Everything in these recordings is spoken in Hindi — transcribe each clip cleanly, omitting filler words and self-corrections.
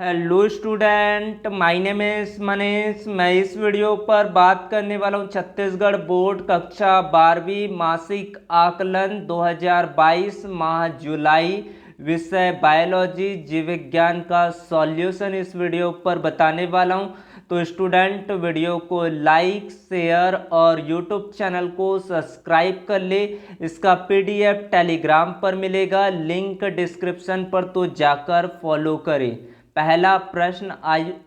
Hello student, my name is Manish. मैं इस वीडियो पर बात करने वाला हूँ छत्तीसगढ़ बोर्ड कक्षा 12वीं मासिक आकलन 2022 माह जुलाई, विषय बायोलॉजी जीव विज्ञान का सॉल्यूशन इस वीडियो पर बताने वाला हूँ। तो स्टूडेंट वीडियो को लाइक शेयर और यूट्यूब चैनल को सब्सक्राइब कर ले। इसका पीडीएफ टेलीग्राम पर मिलेगा, लिंक डिस्क्रिप्शन पर, तो जाकर फॉलो करें। पहला प्रश्न,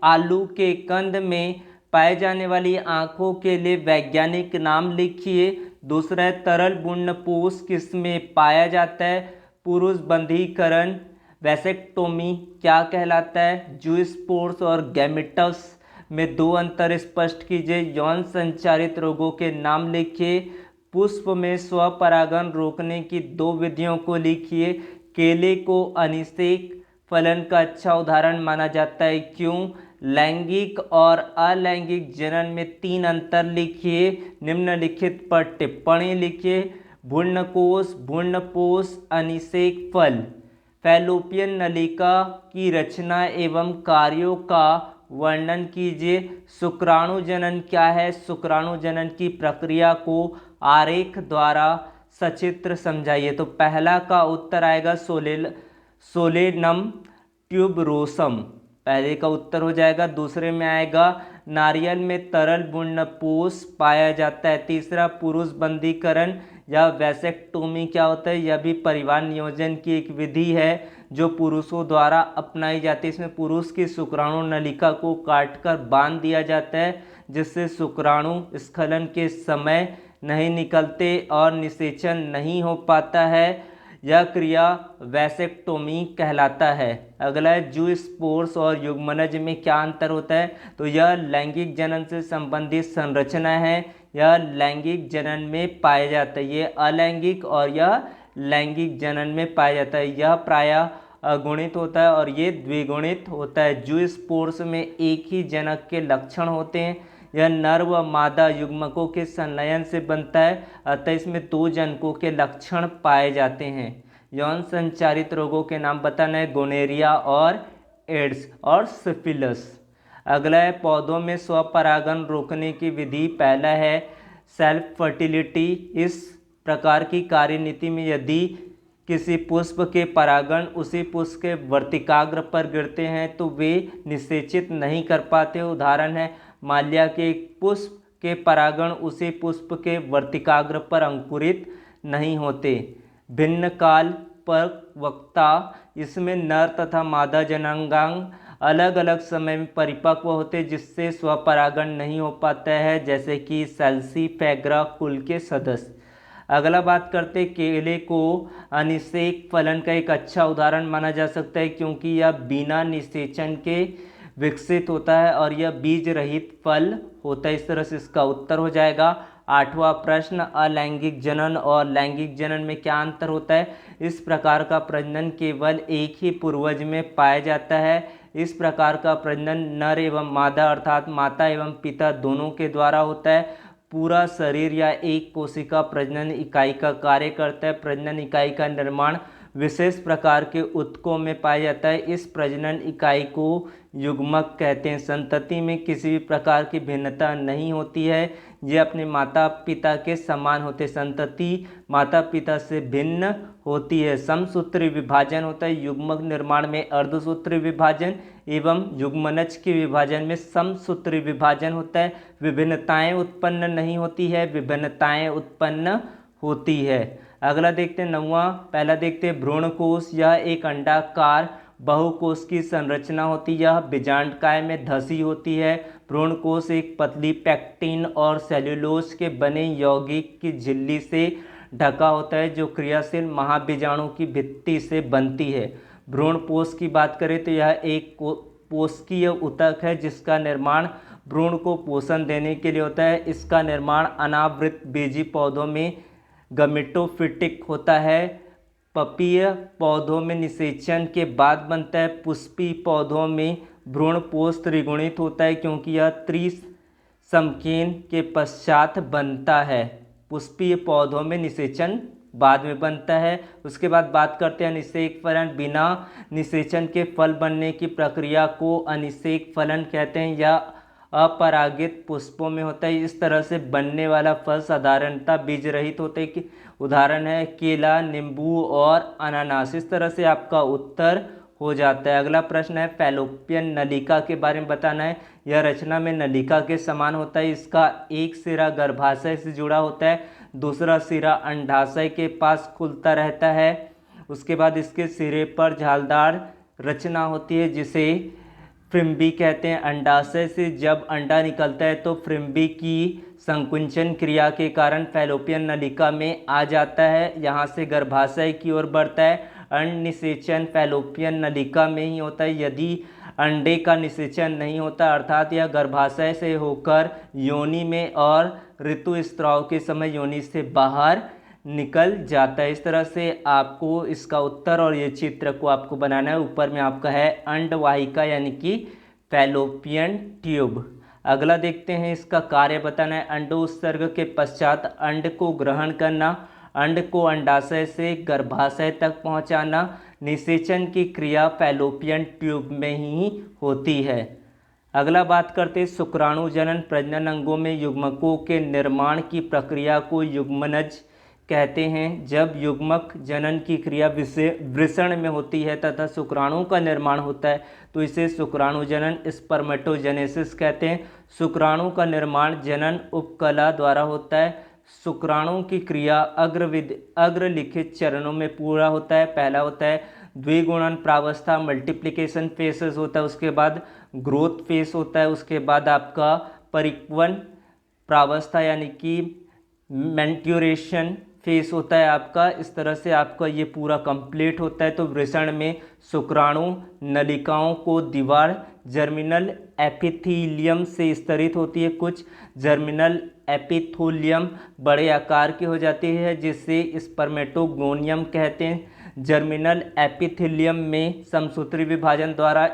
आलू के कंद में पाए जाने वाली आंखों के लिए वैज्ञानिक नाम लिखिए। दूसरा है, तरल बुंडपोष किसमें पाया जाता है? पुरुष बंधीकरण वैसेक्टोमी क्या कहलाता है? जूस्पोर्स और गैमेटस में दो अंतर स्पष्ट कीजिए। यौन संचारित रोगों के नाम लिखिए। पुष्प में स्वपरागण रोकने की दो विधियों को लिखिए। केले को अनिषेक फलन का अच्छा उदाहरण माना जाता है, क्यों? लैंगिक और अलैंगिक जनन में तीन अंतर लिखिए। निम्नलिखित पर टिप्पणी लिखिए। भ्रूणकोश, भ्रूणपोष, अनिषेक फल। फैलोपियन नलिका की रचना एवं कार्यों का वर्णन कीजिए। शुक्राणु जनन क्या है? शुक्राणु जनन की प्रक्रिया को आरेख द्वारा सचित्र समझाइए। तो पहला का उत्तर आएगा सोलेनम ट्यूबरोसम, पहले का उत्तर हो जाएगा। दूसरे में आएगा नारियल में तरल बुंडपोष पाया जाता है। तीसरा पुरुष बंधीकरण या वैसेक्टोमी क्या होता है? यह भी परिवार नियोजन की एक विधि है जो पुरुषों द्वारा अपनाई जाती है। इसमें पुरुष की शुक्राणु नलिका को काटकर बांध दिया जाता है, जिससे शुक्राणु स्खलन के समय नहीं निकलते और निषेचन नहीं हो पाता है। यह क्रिया वैसेक्टोमी कहलाता है। अगला है, जूस्पोर्स और युग्मनज में क्या अंतर होता है? तो यह लैंगिक जनन से संबंधित संरचना है। यह लैंगिक जनन में पाया जाता है, ये अलैंगिक और यह लैंगिक जनन में पाया जाता है। यह प्रायः अगुणित होता है और ये द्विगुणित होता है। जूस्पोर्स में एक ही जनक के लक्षण होते हैं। यह नर व मादा युग्मकों के संलयन से बनता है, अतः इसमें दो जनकों के लक्षण पाए जाते हैं। यौन संचारित रोगों के नाम बताना है, गोनेरिया और एड्स और सिफिलिस। अगला है, पौधों में स्वपरागण रोकने की विधि। पहला है सेल्फ फर्टिलिटी। इस प्रकार की कार्यनीति में यदि किसी पुष्प के परागण उसी पुष्प के वर्तिकाग्र पर गिरते हैं तो वे निषेचित नहीं कर पाते। उदाहरण है, माल्या के एक पुष्प के परागण उसी पुष्प के वर्तिकाग्र पर अंकुरित नहीं होते। भिन्न काल परिपक्वता, इसमें नर तथा मादा जनांगांग अलग अलग समय में परिपक्व होते, जिससे स्वपरागण नहीं हो पाता है, जैसे कि सैल्सीफेगरा कुल के सदस्य। अगला बात करते, केले को अनिषेक फलन का एक अच्छा उदाहरण माना जा सकता है, क्योंकि यह बिना निषेचन के विकसित होता है और यह बीज रहित फल होता है। इस तरह से इसका उत्तर हो जाएगा। आठवां प्रश्न, अलैंगिक जनन और लैंगिक जनन में क्या अंतर होता है? इस प्रकार का प्रजनन केवल एक ही पूर्वज में पाया जाता है। इस प्रकार का प्रजनन नर एवं मादा अर्थात माता एवं पिता दोनों के द्वारा होता है। पूरा शरीर या एक कोशिका प्रजनन इकाई का कार्य करता है। प्रजनन इकाई का निर्माण विशेष प्रकार के ऊतकों में पाया जाता है। इस प्रजनन इकाई को युग्मक कहते हैं। संतति में किसी भी प्रकार की भिन्नता नहीं होती है, ये अपने माता पिता के समान होते। संतति माता पिता से भिन्न होती है। समसूत्री विभाजन होता है। युग्मक निर्माण में अर्धसूत्री विभाजन एवं युग्मनज के विभाजन में समसूत्री विभाजन होता है। विभिन्नताएं उत्पन्न नहीं होती है, विभिन्नताएं उत्पन्न होती है। अगला देखते हैं, नौवां। पहला देखते हैं भ्रूणकोश। यह एक अंडाकार बहुकोश की संरचना होती है। यह बीजांडकाय में धसी होती है। भ्रूणकोश एक पतली पैक्टिन और सेल्यूलोज के बने यौगिक की झिल्ली से ढका होता है, जो क्रियाशील महाबीजाणु की भित्ति से बनती है। भ्रूणपोष की बात करें तो यह एक पोषकीय ऊतक है, जिसका निर्माण भ्रूण को पोषण देने के लिए होता है। इसका निर्माण अनावृत बीजी पौधों में गमेटोफिटिक होता है। पपीय पौधों में निषेचन के बाद बनता है। पुष्पी पौधों में भ्रूणपोष त्रिगुणित होता है, क्योंकि यह त्रिसमकेन के पश्चात बनता है। पुष्पीय पौधों में निषेचन बाद में बनता है। उसके बाद बात करते हैं अनिषेक फलन। बिना निषेचन के फल बनने की प्रक्रिया को अनिषेक फलन कहते हैं या अपरागित पुष्पों में होता है। इस तरह से बनने वाला फल साधारणतः बीज रहित होते हैं कि उदाहरण है केला, नींबू और अनानास। इस तरह से आपका उत्तर हो जाता है। अगला प्रश्न है फैलोपियन नलिका के बारे में बताना है। यह रचना में नलिका के समान होता है। इसका एक सिरा गर्भाशय से जुड़ा होता है, दूसरा सिरा अंडाशय के पास खुलता रहता है। उसके बाद इसके सिरे पर झालदार रचना होती है जिसे फ्रिम्बी कहते हैं। अंडाशय से जब अंडा निकलता है तो फ्रिम्बी की संकुंचन क्रिया के कारण फैलोपियन नलिका में आ जाता है, यहाँ से गर्भाशय की ओर बढ़ता है। अंड निषेचन फैलोपियन नलिका में ही होता है। यदि अंडे का निषेचन नहीं होता अर्थात यह गर्भाशय से होकर योनि में और ऋतुस्राव के समय योनि से बाहर निकल जाता है। इस तरह से आपको इसका उत्तर और ये चित्र को आपको बनाना है। ऊपर में आपका है अंडवाहिका यानी कि फैलोपियन ट्यूब। अगला देखते हैं इसका कार्य बताना है। अंडोत्सर्ग के पश्चात अंड को ग्रहण करना, अंड को अंडाशय से गर्भाशय तक पहुंचाना। निषेचन की क्रिया फैलोपियन ट्यूब में ही होती है। अगला बात करते हैं शुक्राणु जनन। प्रजनन अंगों में युग्मकों के निर्माण की प्रक्रिया को युग्मनज कहते हैं। जब युग्मक जनन की क्रिया वृषण में होती है तथा शुक्राणु का निर्माण होता है तो इसे शुक्राणु जनन स्पर्मेटोजेनेसिस कहते हैं। शुक्राणु का निर्माण जनन उपकला द्वारा होता है। शुक्राणु की क्रिया अग्रलिखित चरणों में पूरा होता है। पहला होता है द्विगुणन प्रावस्था, मल्टीप्लिकेशन फेसेस होता है। उसके बाद ग्रोथ फेस होता है। उसके बाद आपका परिपक्वन प्रावस्था यानी कि मैच्योरेशन फेस होता है आपका। इस तरह से आपका ये पूरा कंप्लीट होता है। तो वृषण में शुक्राणु नलिकाओं को दीवार जर्मिनल एपिथेलियम से स्तरित होती है। कुछ जर्मिनल एपिथेलियम बड़े आकार की हो जाती है जिसे स्पर्मेटोगोनियम कहते हैं। जर्मिनल एपिथेलियम में समसूत्री विभाजन द्वारा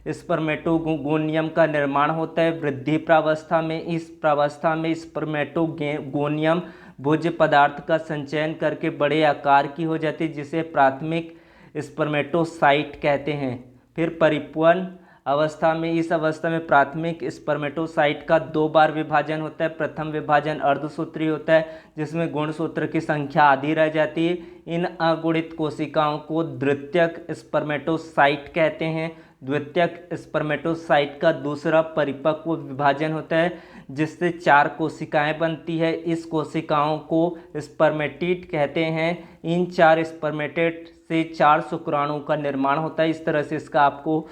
स्पर्मेटोगोनियम का निर्माण होता है। वृद्धि प्रावस्था में इस प्रावस्था में स्पर्मेटोगोनियम भोज्य पदार्थ का संचयन करके बड़े आकार की हो जाती है जिसे प्राथमिक स्पर्मेटोसाइट कहते हैं। फिर परिपक्वन अवस्था में इस अवस्था में प्राथमिक स्पर्मेटोसाइट का 2 बार विभाजन होता है। प्रथम विभाजन अर्धसूत्री होता है जिसमें गुणसूत्र की संख्या आधी रह जाती है। इन अगुणित कोशिकाओं को द्वितीयक स्पर्मेटोसाइट कहते हैं। द्वितीयक स्पर्मेटोसाइट का दूसरा परिपक्व विभाजन होता है जिससे 4 कोशिकाएं बनती है। इस कोशिकाओं को स्पर्मेटिड कहते हैं। इन 4 स्पर्मेटिड से 4 शुक्राणु का निर्माण होता है। इस तरह से इसका आपको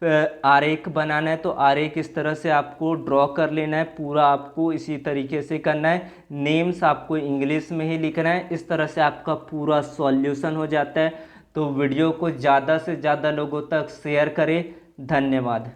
आरेख बनाना है। तो आरेख इस तरह से आपको ड्रॉ कर लेना है। पूरा आपको इसी तरीके से करना है। नेम्स आपको इंग्लिश में ही लिखना है। इस तरह से आपका पूरा सॉल्यूशन हो जाता है। तो वीडियो को ज़्यादा से ज़्यादा लोगों तक शेयर करें। धन्यवाद।